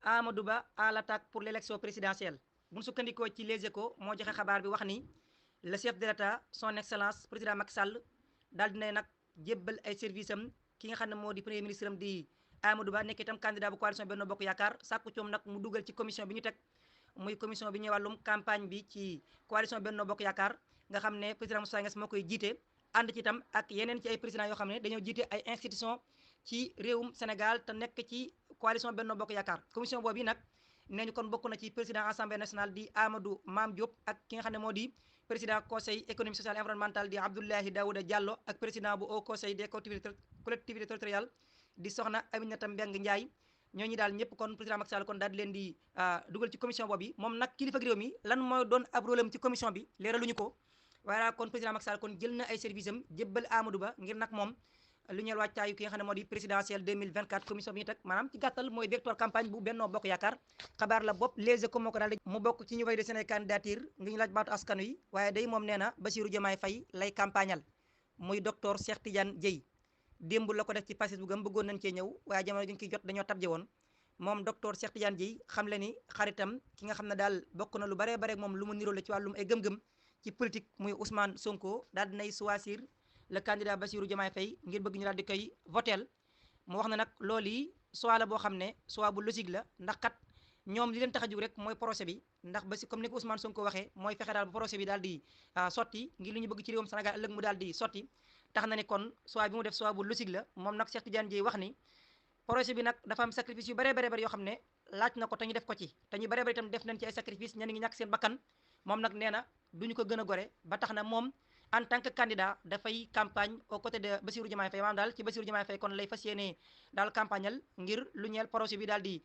Amadou Ba à l'attaque pour l'élection présidentielle bu ñu sukkandikoo ci Les Échos moo joxe xabaar bi wax ni le chef de l'État son excellence président Macky Sall daal dina nag jébbal ay service am ki nga xam ne moo di premier ministre am di Amadou Ba nekk itam candidat bu coalition Benno Bokk Yaakaar sàkku coom nag mu dugal ci commission bi ñu teg muy commission bi ñuy wàllum campagne bi ci coalition Benno Bokk Yaakaar nga xam ne président Moustapha Niasse moo koy jiite ànd ci itam ak yeneen ci ay présidents yoo xam ne dañoo jiite ay institutions ci réewum Sénégal te nekk ci coalition Benno Bokk Yaakaar commission boobu nag nee ñu kon bokk na ci président assemblée nationale di Amadou Mame Diop ak ki nga xam ne moo di président conseil économique social et environnemental di Abdoulaye Daouda Diallo ak président bu haut conseil des collectivités territoriales di Soxna Aminata Mbengue Ndiaye ñooñu daal ñëpp kon président Macky Sall kon daal di leen di dugal ci commission boobu moom nag kilifa réew mi lan mooy doon ab rôle am ci commission bi leeraluñu ko waaye kon président Macky Sall kon jël na ay services am jébbal Amadou Ba ngir nag moom lu ñeel wàccaayu ki nga xam ne moo di présidentielle 2024 commission bi ñu teg maanaam ci gàttal mooy directoire campagne bu Benno Bokk Yaakaar xabaar la bopp Les Échos moo ko daal di mu bokk ci ñu validé seen candidature ngi ñu laaj baatu askan wi waaye day moom nee na Bassirou Diomaye Faye lay campagnal muy docteur Cheikh Tidiane Dièye démb la ko def ci Facebook am bëggoon nañ cee ñëw waaye jamono juñ koy jot dañoo tabje woon moom docteur Cheikh Tidiane Dièye xam le ni xaritam ki nga xam ne daal bokk na lu baree bare moom lu mu niroo la ci wàllum ay gëm-gëm ci politique muy Ousmane Sonko daal dinay choisir le candidat Bassirou Diomaye Faye ngir bëgg ñu daal di koy votel mu wax na nag loolu yi choix la boo xam ne choix bu logique la ndax kat ñoom li leen tax a jug rek mooy procès bi ndax ba si comme ni ko Ousmane Sonko waxee mooy fexe daal ba procès bi daal di sotti ngir li ñu bëgg ci réewum Sénégal ëllëg mu daal di sotti tax na ni kon choix bi mu def choix bu logique la moom nag Cheikh Tidiane Dièye wax ni projet bi nag dafa am sacrifice yu bare bare yoo xam ne laaj na ko te ñu def ko ci te ñu bare bare itam def nañ ci ay sacrifice ñenn ngi ñàkk seen bakkan moom nag nee na duñu ko gën a gore ba tax na moom en tant que candidat dafay campagne aux côtés de Bassirou Diomaye Faye maanaam daal ci Bassirou Diomaye Faye kon lay fas yéene daal campagnal ngir lu ñeel projet bi daal di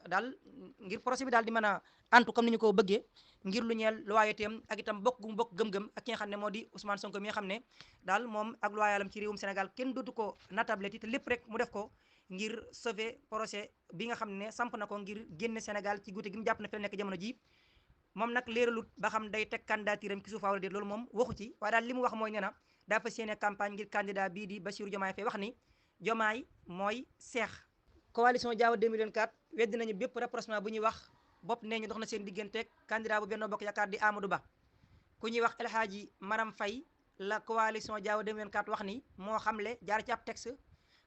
daal ngir projet bi daal di mën a antu comme ni ñu ko bëggee ngir lu ñeel loyauté am ak itam bokk gu mu bokk gëm-gëm ak ki nga xam ne moo di Ousmane Sonko mi nga xam ne daal moom ak loyalam ci réewum Sénégal kenn dootu ko natable te lépp rek mu def ko ngir sauver projet bi nga xam ne samp na ko ngir génne Sénégal ci guute gi mu jàpp na fi la nekk jamono ji moom nag léeralut ba xam day teg candidature am ci suuf wala déet loolu moom waxu ci waaye daal li mu wax mooy nee na daa fas yéene campagne ngir candidat bii di Bassirou Diomaye Faye wax ni Diomaye mooy seex coalition Diao 2024 weddi nañu bépp rapprochement bu ñuy wax bopp nee ñu dox na seen digganteeg candidat bu Benno Bokk Yaakaar di Amadou Ba ku ñuy wax El Hadji Maram Faye la coalition Diao 2024 wax ni moo xamle jaar ci ab texte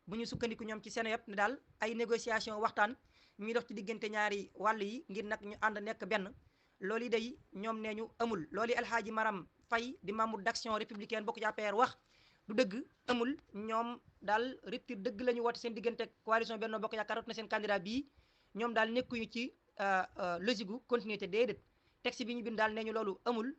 bu ñu sukkandiku ñoom ci seen yëpp ne daal ay négociation waxtaan ñuy dox ci diggante ñaari wàll yi ngir nag ñu ànd nekk benn loolu yi day ñoom nee ñu amul loolu yi El Hadji Maram Faye di membre d'action républicaine bokk ci APR wax du dëgg amul ñoom daal rupture dëgg la ñu woote seen diggante coalition Benno Bokk Yaakaar rot na seen candidat bii ñoom daal nekkuñu ci logique gu continuité déedéet texte bi ñu bind daal nee ñu loolu amul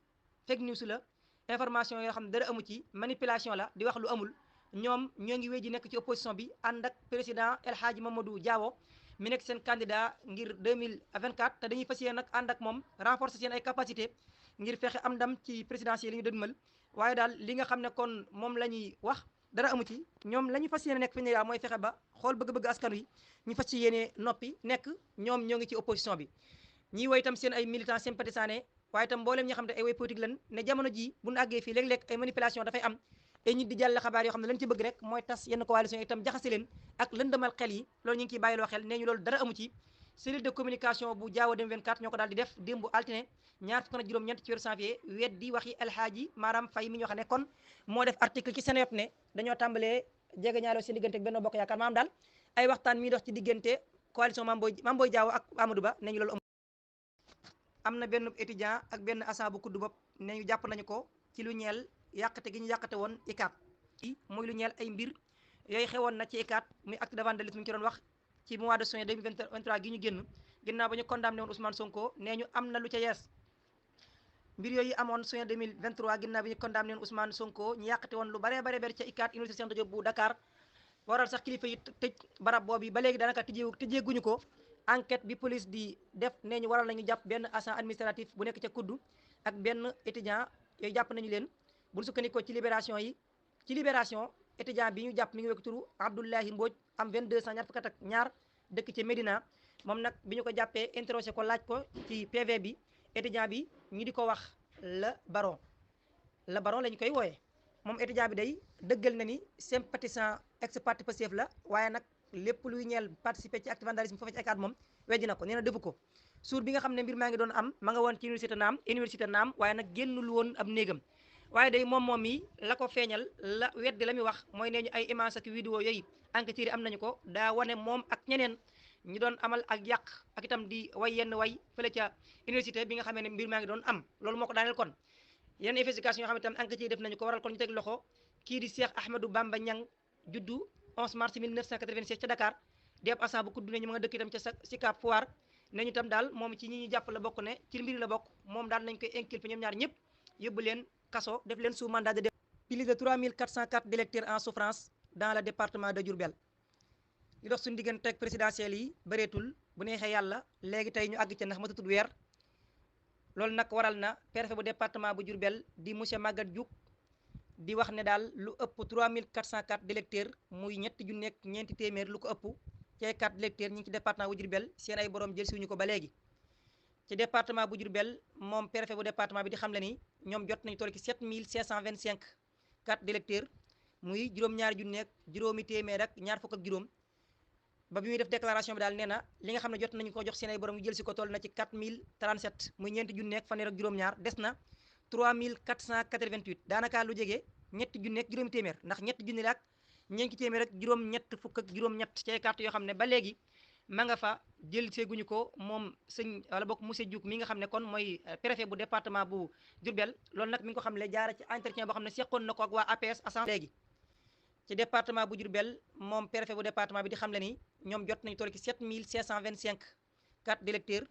fake news la information yoo xam ne dara amu ci manipulation la di wax lu amul ñoom ñoo ngi wéy ji nekk ci opposition bi ànd ak président El Hadji Mamadou Diawo mi nekk seen candidat ngir 2024 te dañuy fas yéene nag ànd ak moom renforcer seen ay capacité ngir fexe am ndam ci présidentielle yi ñu dëgmal waaye daal li nga xam ne kon moom la ñuy wax dara amu ci ñoom la ñu fas yéene nekk fi ñu mooy fexe ba xool bëgg-bëgg askan wi ñu fas ci yéene noppi nekk ñoom ñoo ngi ci opposition bi ñiy woy itam seen ay militants sympathisants waaye itam mboolem ñi xam ne ay way politique lan ne jamono ji bu ñu àggee fii léeg-léeg ay manipulation dafay am et ñi di jàll xabaar yoo xam ne lañ ci bëgg rek mooy tas yenn coalition yi itam jaxase leen ak lëndëmal xel yi loolu ñu ngi ciy bàyyiloo xel nee ñu loolu dara amu ci cellule de communication bu Diao 2024 ñoo ko daal di def démb altine ñaar fukk ak juróom-ñeent ci weeru janvier weddi waxi El Hadji Maram Faye mi ñu wax ne kon moo def article ci seen yop ne dañoo tàmbalee jege ñaaroo seen diggante ak Benno Bokk Yaakaar maanaam daal ay waxtaan mi dox ci diggante coalition Mame Boye Diao ak Amadou Ba nee ñu loolu am na benn étudiant ak benn agent bu kudd bopp nee ñu jàpp nañu ko ci lu ñeel yàqate gi ñu yàqate woon ICAT muy lu ñeel ay mbir yooyu xewoon na ci ICAT muy acte de vandalisme ñu ci doon wax ci mois de juin 2023 gi ñu génn ginnaaw ba ñu condamné woon Ousmane Sonko nee ñu am na lu ca yees mbir yooyu amoon juin 2023 ginnaaw bi ñu condamné woon Ousmane Sonko ñu yàqate woon lu bare ca ICAT université Cheikh Anta Diop bu Dakar waral sax kilifa yi tëj barab boobu ba léegi daanaka tëjeeguñu ko enquête bi police di def nee ñu waral nañu jàpp benn agent administratif bu nekk ca kuddu ak benn étudiant yooyu jàpp nañu leen bu ñu sukkandikoo ci libération étudiant bi ñu jàpp mi ngi wekk turu Abdoulahi Mbodj am 22 ans ñaar fukk ak ñaar dëkk ci Médina moom nag bi ñu ko jàppee interrogé ko laaj ko ci PV bi étudiant bi ñu di ko wax le baron la ñu koy wooyee moom étudiant bi day dëggal na ni sympathisant ex parti Pastef la waaye nag lépp luy ñeel participer ci acte vandalisme foofu ci ECAD moom weddi na ko nee na defu ko suur bi nga xam ne mbir maa ngi doon am ma nga woon ci université naam waaye nag génnul woon ab néegam waaye day moom yi la ko feeñal la weddi la muy wax mooy nee ñu ay image ak vidéo yooyu enquêteurs yi am nañu ko daa wane moom ak ñeneen ñu doon amal ak yàq ak itam di way yenn way fële ca université bi nga xamee ne mbir maa ngi doon am loolu moo ko daaneel kon yenn investigation yoo xam ne tam enquêteurs yi def nañu ko waral kon ñu teg loxo kii di Cheikh Ahmadou Bamba Niang juddu 11 mars 1996 ca Dakar di ab agent bu kudd ne ñu ma nga dëkk itam ca Sicap Foire ne ñu tam daal moom ci ñi ñu jàpp la bokk ne ci mbir la bokk moom daal nañ koy inculpé ñoom ñaar ñëpp yóbbu leen kaso def leen sous mandat de dépôt. Plus de 3404 d'électeurs en souffrance dans le département de Diourbel li dox suñu diggante ak présidentielles yi bëreetul bu neexee yàlla léegi tey ñu àgg ca ndax matatul weer loolu nag waral na préfet bu département bu Diourbel di monsieur Maguette Diouk di wax ne daal lu ëpp 3404 d'électeurs muy ñetti ju nekk ñeenti téeméer lu ko ëpp ci 4 d'électeurs ñi ngi ci département bu Diourbel seen ay borom jël siwuñu ko ba léegi ci département bu Diourbel moom préfet bu département bi di xam le ni ñoom jot nañu toll ci 7525 4 d'électeurs muy juróom-ñaari ju nekk juróomi téeméer ak ñaar fukk ak juróom ba bi muy def déclaration bi daal nee na li nga xam ne jot nañu ko jox seen ay borom yu jël si ko toll na ci 4037 muy ñeenti ju nekk fanweer ak juróom-ñaar des na 3488 daanaka lu jege ñetti junni ak juróomi téeméer ndax ñetti junni la ak ñeenti téeméer ak juróom-ñett fukk ak juróom-ñett ci ay carte yoo xam ne ba léegi ma nga fa jël seeguñu ko moom sëñ wala bokk monsieur Diouk mi nga xam ne kon mooy préfet bu département bu Diourbel loolu nag mi ngi ko xam ne jaara ci entretien boo xam ne seqoon na ko ak waa APS Assane léegi ci département bu Diourbel moom préfet bu département bi di xam le ni ñoom jot nañu toll ci 7525 carte d'électeur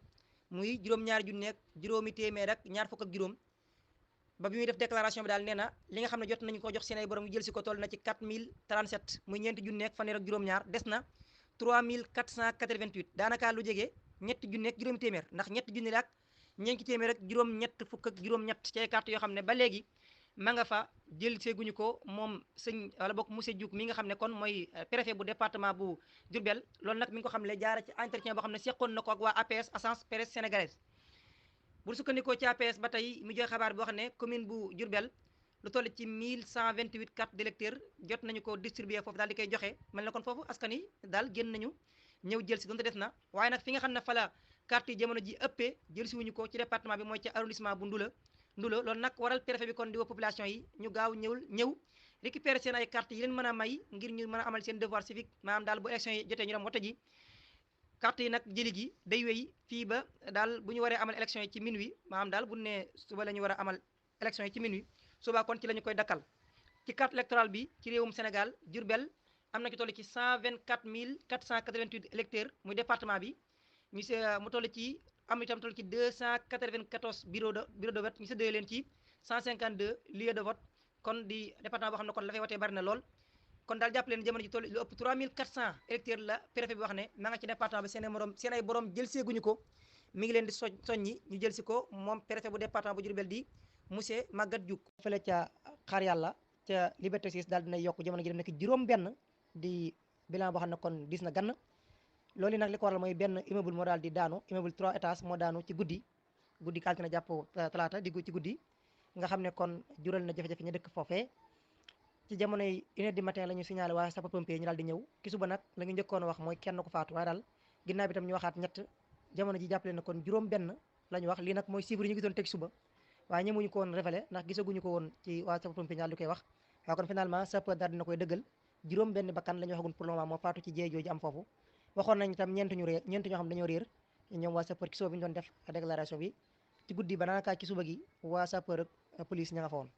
muy juróom-ñaari ju nekk juróomi téeméer ak ñaar fukk ak juróom ba bi muy def déclaration bi daal nee na li nga xam ne jot nañu ko jox seen ay borom yu jël si ko toll na ci 4037 muy ñeenti ju nekk fanweer ak juróom-ñaar des na 3488 daanaka lu jege ñetti junni ak juróomi téeméer ndax ñetti junni la ak ñeenti téeméer ak juróom-ñett fukk ak juróom-ñett ci ay carte yoo xam ne ba léegi ma nga fa jël seeguñu ko moom sëñ wala bokk monsieur Diouk mi nga xam ne kon mooy préfet bu département bu Diourbel loolu nag mi ngi ko xam ne jaara ci entretien boo xam ne seqoon na ko ak waa APS Agence Presse Sénégalaise bu sukkandikoo ci APS ba tey mu joxe xabaar boo xam ne commune bu Diourbel lu toll ci 1128 carte d'électeur jot nañu ko distribuer foofu daal di koy joxe mel na kon foofu askan yi daal génn nañu ñëw jël si donte des na waaye nag fi nga xam ne fa la carte yi jamono ji ëppee jël si wuñu ko ci département bi mooy ci arrondissement bu Ndula loolu nag waral préfet bi kon di woo population yi ñu gaaw ñëw récupérer seen ay carte yi leen mën a may ngir ñu mën a amal seen devoir civique maanaam daal bu élection yi jotee ñu dem wote ji carte yi nag jëli gi day wéy fii ba daal bu ñu waree amal élection yi ci minuit maanaam daal bu ne suba la ñu war a amal élection yi ci minuit suba kon ci la ñu koy dakkal ci carte électorale bi ci réewum Sénégal Diourbel am na ci toll ci 124 488 électeurs muy département bi ñu mu toll ci am itam toll ci 294 bureau de vote ñu séddale leen ci 152 lieux de vote kon di département boo xam ne kon la fay wotee bari na lool kon daal jàpp leen jamono ji toll lu ëpp 3400 électeurs la préfet bi wax ne ma nga ci département bi seen ay borom jël seeguñu ko mi ngi leen di soññi ñu jël si ko moom préfet bu département bu Diourbel di monsieur Maguette Diouk fële ca xaar yàlla ca Liberté 6 daal dina yokk jamono ji dem nekk juróom benn di bilan boo xam ne kon dis na gann loolu nag li ko waral mooy benn immeuble moo daal di daanu immeuble 3 étages moo daanu ci guddi altine jàpp talaata diggu ci guddi nga xam ne kon jural na jafe-jafe ñu dëkk foofee ci jamonoy 1h du matin la ñu signalé waa sapeurs-pompiers ñu daal di ñëw ki suba nag la ñu njëkkoon a wax mooy kenn ko faatu waaye daal ginnaaw bi tam ñu waxaat ñett jamono ji jàppale na kon juróom benn la ñu wax lii nag mooy chiffre yi ñu gisoon teg suba waaye ñemuñu ko woon révélé ndax gisaguñu ko woon ci waa sapeurs-pompiers ñu daal di koy wax waaye kon finalement sapeur daal dina koy dëggal juróom benn bakkan la ñu waxagun pour le moment moo faatu ci jéey jooju am foofu waxoon nañ itam ñeent ñoo xam dañoo réer ñoom waa sapeur ci suba bi ñu doon def déclaration bi ci guddi ba daanaka ci suba gi waa sapeur ak police ña nga fa woon